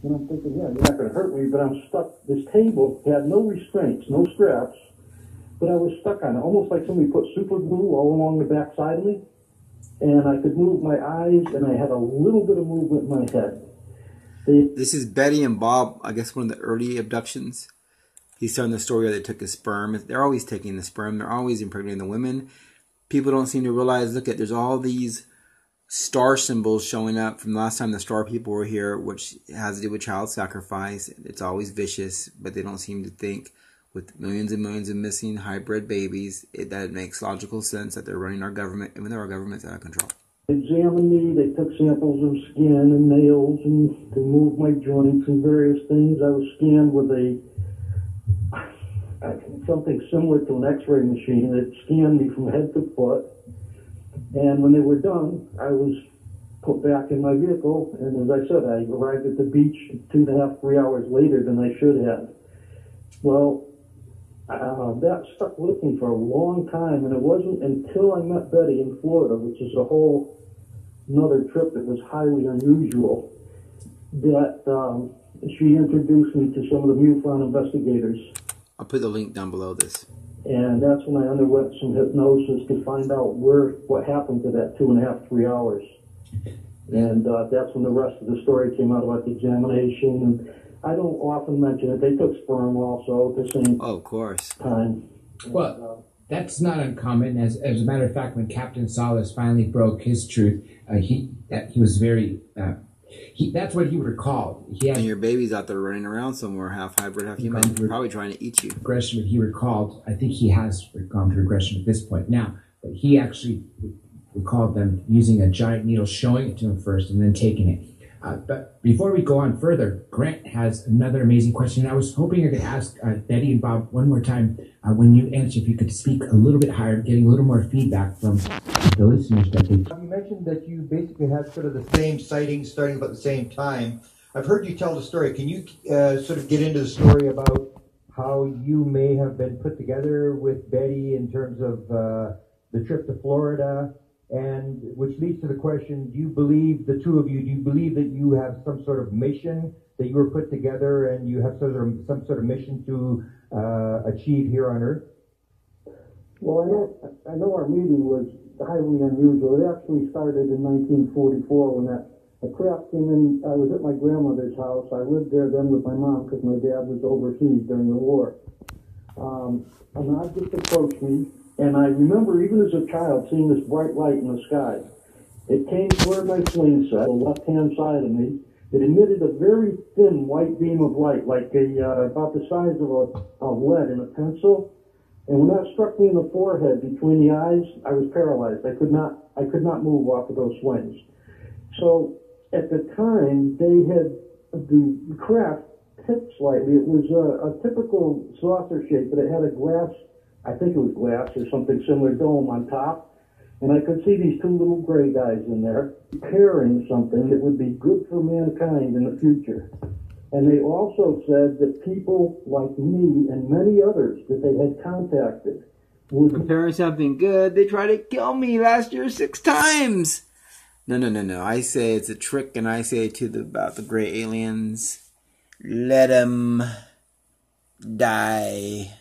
And I'm thinking, yeah, you're not going to hurt me, but I'm stuck. This table had no restraints, no straps, but I was stuck on it, almost like somebody put super glue all along the back side of me. And I could move my eyes, and I had a little bit of movement in my head. This is Betty and Bob, I guess one of the early abductions. He's telling the story where they took his sperm. They're always taking the sperm. They're always impregnating the women. People don't seem to realize, look at, there's all these star symbols showing up from the last time the star people were here, which has to do with child sacrifice. It's always vicious, but they don't seem to think with millions and millions of missing hybrid babies, that it makes logical sense that they're running our government, even though our government's out of control. They examined me, they took samples of skin and nails, and they moved my joints and various things. I was scanned with something similar to an x-ray machine that scanned me from head to foot. And when they were done, I was put back in my vehicle, and as I said, I arrived at the beach 2.5, 3 hours later than I should have. Well, that stuck with me for a long time, and it wasn't until I met Betty in Florida, which is a whole another trip that was highly unusual, that she introduced me to some of the MUFON investigators. I'll put the link down below this. And that's when I underwent some hypnosis to find out what happened to that 2.5, 3 hours. And that's when the rest of the story came out about the examination. And I don't often mention it. They took sperm also at the same of course. time. Well, that's not uncommon. As a matter of fact, when Captain Solace finally broke his truth, he was very... that's what he recalled. And your baby's out there running around somewhere, half hybrid, half human, probably trying to eat you. Regression, he recalled. I think he has gone through regression at this point now, but he actually recalled them using a giant needle, showing it to him first, and then taking it. But before we go on further, Grant has another amazing question. I was hoping I could ask Betty and Bob one more time when you answer, if you could speak a little bit higher, getting a little more feedback from the listeners. That they... You mentioned that you basically had sort of the same sightings starting about the same time. I've heard you tell the story. Can you sort of get into the story about how you may have been put together with Betty in terms of the trip to Florida? And which leads to the question, do you believe, the two of you, do you believe that you have some sort of mission that you were put together and you have some sort of mission to achieve here on Earth? Well, I know our meeting was highly unusual. It actually started in 1944 when a craft came in. I was at my grandmother's house. I lived there then with my mom because my dad was overseas during the war. An object approached me. And I remember, even as a child, seeing this bright light in the sky. It came toward my swing set, the left-hand side of me. It emitted a very thin white beam of light, like about the size of lead in a pencil. And when that struck me in the forehead, between the eyes, I was paralyzed. I could not move off of those swings. So at the time, the craft tipped slightly. It was a typical saucer shape, but it had a glass. I think it was glass or something similar, dome on top. And I could see these two little gray guys in there preparing something that would be good for mankind in the future. And they also said that people like me and many others that they had contacted would... Preparing something good. They tried to kill me last year 6 times. No. I say it's a trick, and I say about the gray aliens, let them die.